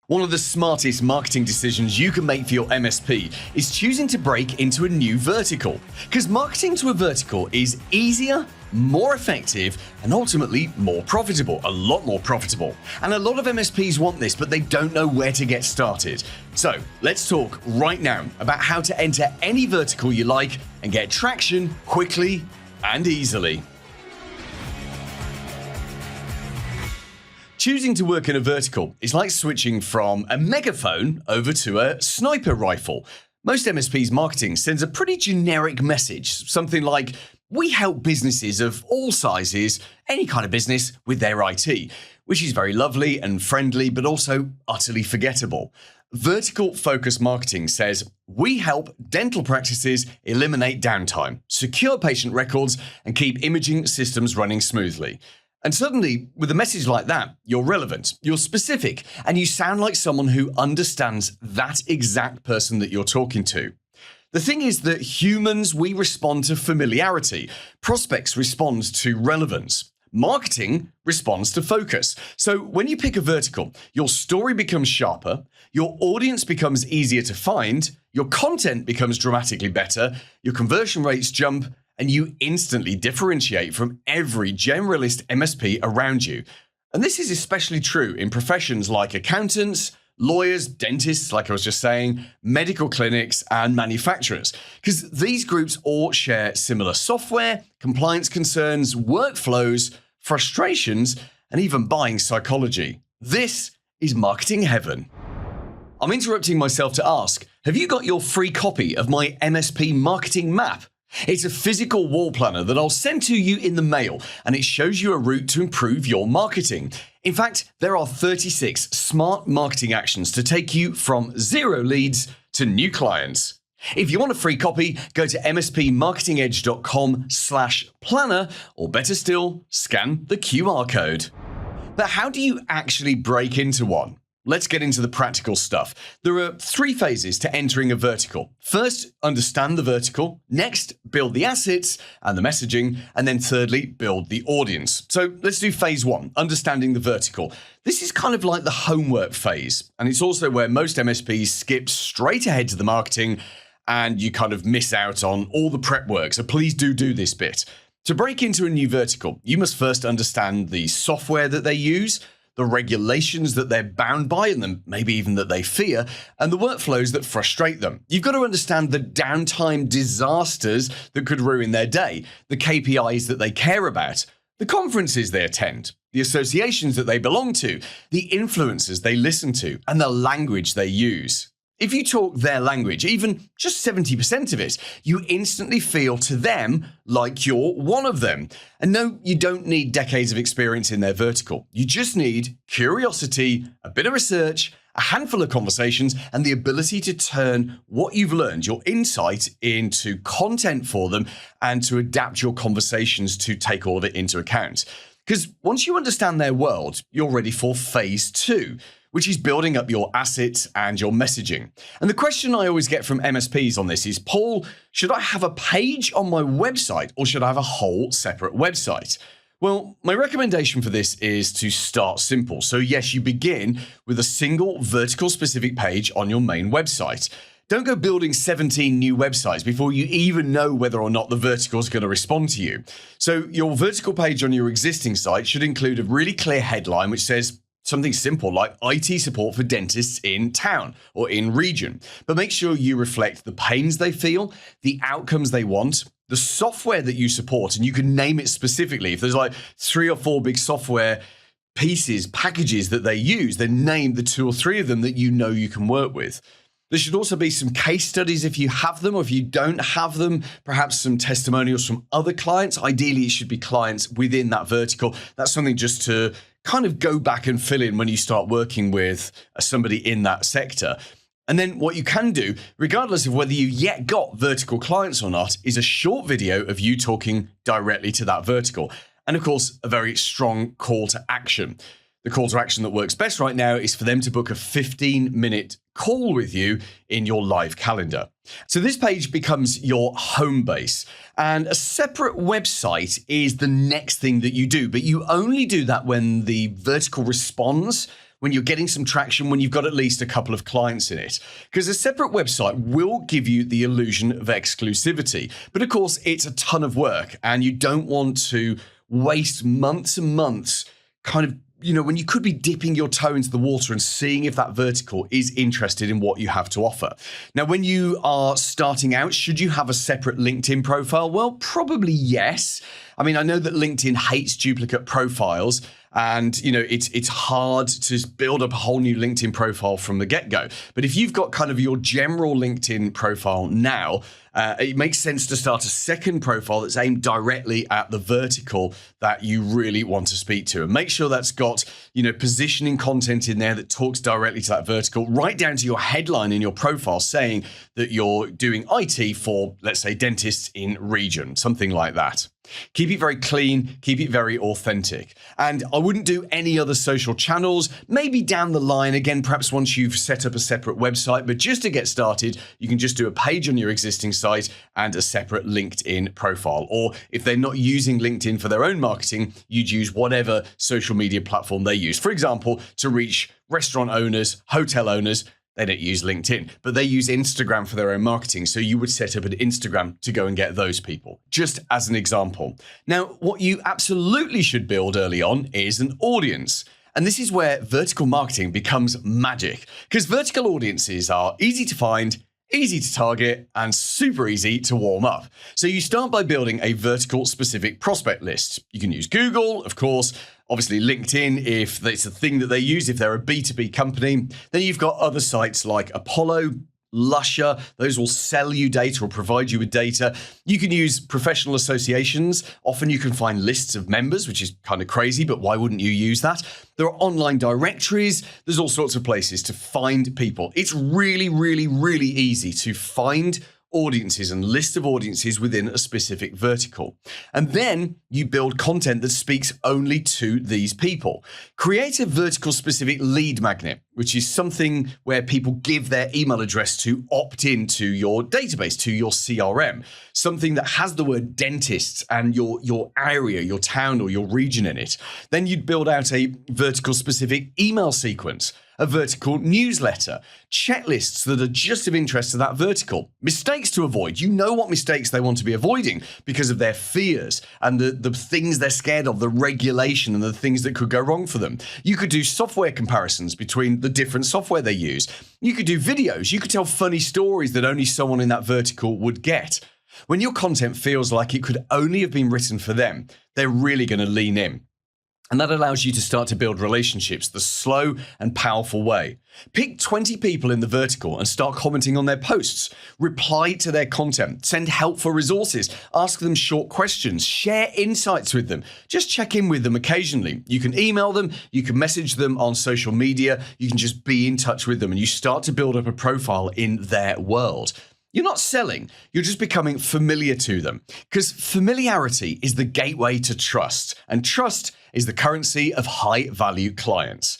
One of the smartest marketing decisions you can make for your MSP is choosing to break into a new vertical. Because marketing to a vertical is easier, more effective, and ultimately more profitable, a lot more profitable. And a lot of MSPs want this, but they don't know where to get started. So let's talk right now about how to enter any vertical you like and get traction quickly and easily. Choosing to work in a vertical is like switching from a megaphone over to a sniper rifle. Most MSPs marketing sends a pretty generic message, something like, we help businesses of all sizes, any kind of business, with their IT, which is very lovely and friendly, but also utterly forgettable. Vertical focus marketing says, we help dental practices eliminate downtime, secure patient records, and keep imaging systems running smoothly. And suddenly, with a message like that, you're relevant, you're specific, and you sound like someone who understands that exact person that you're talking to. The thing is that humans, we respond to familiarity. Prospects respond to relevance. Marketing responds to focus. So when you pick a vertical, your story becomes sharper, your audience becomes easier to find, your content becomes dramatically better, your conversion rates jump, and you instantly differentiate from every generalist MSP around you. And this is especially true in professions like accountants, lawyers, dentists, like I was just saying, medical clinics, and manufacturers, because these groups all share similar software, compliance concerns, workflows, frustrations, and even buying psychology. This is marketing heaven. I'm interrupting myself to ask, have you got your free copy of my MSP marketing map? It's a physical wall planner that I'll send to you in the mail, and it shows you a route to improve your marketing. In fact, there are 36 smart marketing actions to take you from 0 leads to new clients. If you want a free copy, go to mspmarketingedge.com/planner, or better still, scan the QR code. But how do you actually break into one? Let's get into the practical stuff. There are 3 phases to entering a vertical. First, understand the vertical. Next, build the assets and the messaging. And then thirdly, build the audience. So let's do phase 1, understanding the vertical. This is kind of like the homework phase. And it's also where most MSPs skip straight ahead to the marketing and you kind of miss out on all the prep work. So please do this bit. To break into a new vertical, you must first understand the software that they use, the regulations that they're bound by, and then maybe even that they fear, and the workflows that frustrate them. You've got to understand the downtime disasters that could ruin their day, the KPIs that they care about, the conferences they attend, the associations that they belong to, the influencers they listen to, and the language they use. If you talk their language, even just 70% of it, you instantly feel to them like you're one of them. And no, you don't need decades of experience in their vertical. You just need curiosity, a bit of research, a handful of conversations, and the ability to turn what you've learned, your insight, into content for them and to adapt your conversations to take all of it into account. Because once you understand their world, you're ready for phase 2. Which is building up your assets and your messaging. And the question I always get from MSPs on this is, Paul, should I have a page on my website or should I have a whole separate website? Well, my recommendation for this is to start simple. So yes, you begin with a single vertical specific page on your main website. Don't go building 17 new websites before you even know whether or not the vertical is going to respond to you. So your vertical page on your existing site should include a really clear headline which says, something simple like IT support for dentists in town or in region. But make sure you reflect the pains they feel, the outcomes they want, the software that you support, and you can name it specifically. If there's like 3 or 4 big software pieces, packages that they use, then name the 2 or 3 of them that you know you can work with. There should also be some case studies if you have them, or if you don't have them, perhaps some testimonials from other clients. Ideally, it should be clients within that vertical. That's something just to kind of go back and fill in when you start working with somebody in that sector. And then what you can do, regardless of whether you yet got vertical clients or not, is a short video of you talking directly to that vertical. And of course, a very strong call to action. The call to action that works best right now is for them to book a 15-minute call with you in your live calendar. So this page becomes your home base, and a separate website is the next thing that you do, but you only do that when the vertical responds, when you're getting some traction, when you've got at least a couple of clients in it. Because a separate website will give you the illusion of exclusivity. But of course, it's a ton of work, and you don't want to waste months and months kind of, when you could be dipping your toe into the water and seeing if that vertical is interested in what you have to offer. Now, when you are starting out, should you have a separate LinkedIn profile? Well, probably yes. I mean, I know that LinkedIn hates duplicate profiles, and it's hard to build up a whole new LinkedIn profile from the get-go. But if you've got kind of your general LinkedIn profile now, it makes sense to start a second profile that's aimed directly at the vertical that you really want to speak to. And make sure that's got, positioning content in there that talks directly to that vertical, right down to your headline in your profile saying that you're doing IT for, let's say, dentists in region, something like that. Keep it very clean, keep it very authentic. And I wouldn't do any other social channels, maybe down the line, again, perhaps once you've set up a separate website, but just to get started, you can just do a page on your existing site and a separate LinkedIn profile. Or if they're not using LinkedIn for their own marketing, you'd use whatever social media platform they use. For example, to reach restaurant owners, hotel owners, they don't use LinkedIn, but they use Instagram for their own marketing. So you would set up an Instagram to go and get those people, just as an example. Now, what you absolutely should build early on is an audience. And this is where vertical marketing becomes magic, because vertical audiences are easy to find, easy to target, and super easy to warm up. So you start by building a vertical specific prospect list. You can use Google, of course, obviously LinkedIn if it's a thing that they use, if they're a B2B company. Then you've got other sites like Apollo, Lusher, those will sell you data or provide you with data. You can use professional associations. Often you can find lists of members, which is kind of crazy, but why wouldn't you use that? There are online directories. There's all sorts of places to find people. It's really, really, really easy to find audiences and list of audiences within a specific vertical. And then you build content that speaks only to these people. Create a vertical specific lead magnet, which is something where people give their email address to opt into your database, to your CRM. Something that has the word dentists and your area, your town or your region in it. Then you'd build out a vertical specific email sequence, a vertical newsletter, checklists that are just of interest to that vertical, mistakes to avoid. You know what mistakes they want to be avoiding because of their fears and the things they're scared of, the regulation and the things that could go wrong for them. You could do software comparisons between the different software they use. You could do videos. You could tell funny stories that only someone in that vertical would get. When your content feels like it could only have been written for them, they're really going to lean in. And that allows you to start to build relationships the slow and powerful way. Pick 20 people in the vertical and start commenting on their posts. Reply to their content. Send helpful resources. Ask them short questions. Share insights with them. Just check in with them occasionally. You can email them. You can message them on social media. You can just be in touch with them, and you start to build up a profile in their world. You're not selling, you're just becoming familiar to them, because familiarity is the gateway to trust, and trust is the currency of high-value clients.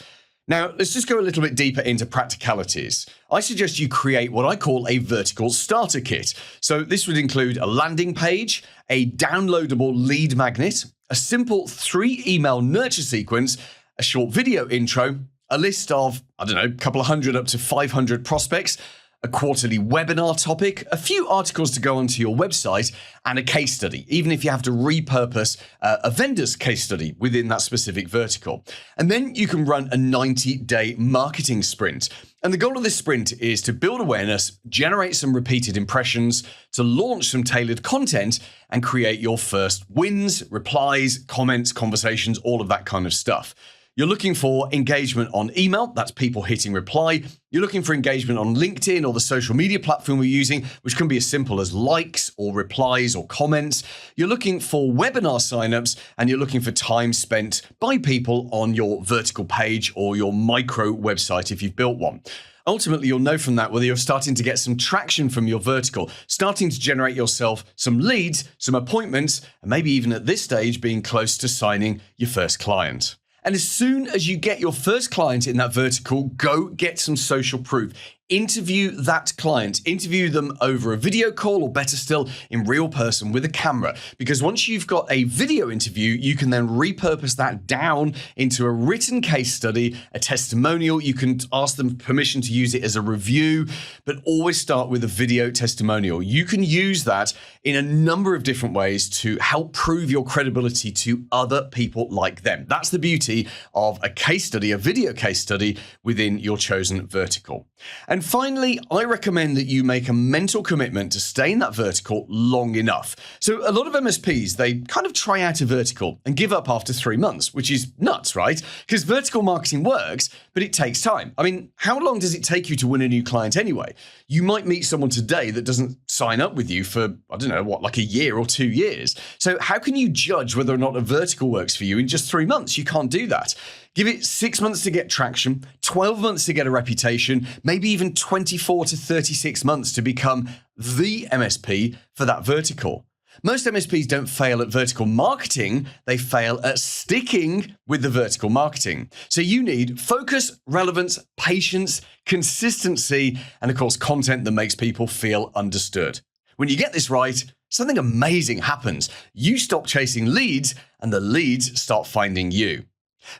Now, let's just go a little bit deeper into practicalities. I suggest you create what I call a vertical starter kit. So this would include a landing page, a downloadable lead magnet, a simple 3-email nurture sequence, a short video intro, a list of, a couple of hundred up to 500 prospects, a quarterly webinar topic, a few articles to go onto your website, and a case study, even if you have to repurpose a vendor's case study within that specific vertical. And then you can run a 90-day marketing sprint. And the goal of this sprint is to build awareness, generate some repeated impressions, to launch some tailored content, and create your first wins, replies, comments, conversations, all of that kind of stuff. You're looking for engagement on email, that's people hitting reply. You're looking for engagement on LinkedIn or the social media platform we're using, which can be as simple as likes or replies or comments. You're looking for webinar signups, and you're looking for time spent by people on your vertical page or your micro website if you've built one. Ultimately, you'll know from that whether you're starting to get some traction from your vertical, starting to generate yourself some leads, some appointments, and maybe even at this stage being close to signing your first client. And as soon as you get your first client in that vertical, go get some social proof. interview that client, interview them over a video call, or better still, in real person with a camera. Because once you've got a video interview, you can then repurpose that down into a written case study, a testimonial. You can ask them permission to use it as a review, but always start with a video testimonial. You can use that in a number of different ways to help prove your credibility to other people like them. That's the beauty of a case study, a video case study within your chosen vertical. And finally, I recommend that you make a mental commitment to stay in that vertical long enough. So a lot of MSPs, they kind of try out a vertical and give up after 3 months, which is nuts, right? Because vertical marketing works, but it takes time. I mean, how long does it take you to win a new client anyway? You might meet someone today that doesn't sign up with you for, I don't know, like a year or 2 years. So how can you judge whether or not a vertical works for you in just 3 months? You can't do that. Give it 6 months to get traction, 12 months to get a reputation, maybe even 24 to 36 months to become the MSP for that vertical. Most MSPs don't fail at vertical marketing, they fail at sticking with the vertical marketing. So you need focus, relevance, patience, consistency, and of course, content that makes people feel understood. When you get this right, something amazing happens. You stop chasing leads, and the leads start finding you.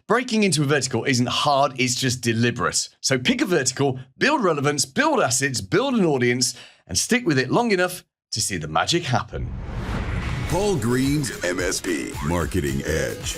Breaking into a vertical isn't hard, it's just deliberate. So pick a vertical, build relevance, build assets, build an audience, and stick with it long enough to see the magic happen. Paul Green's MSP Marketing Edge.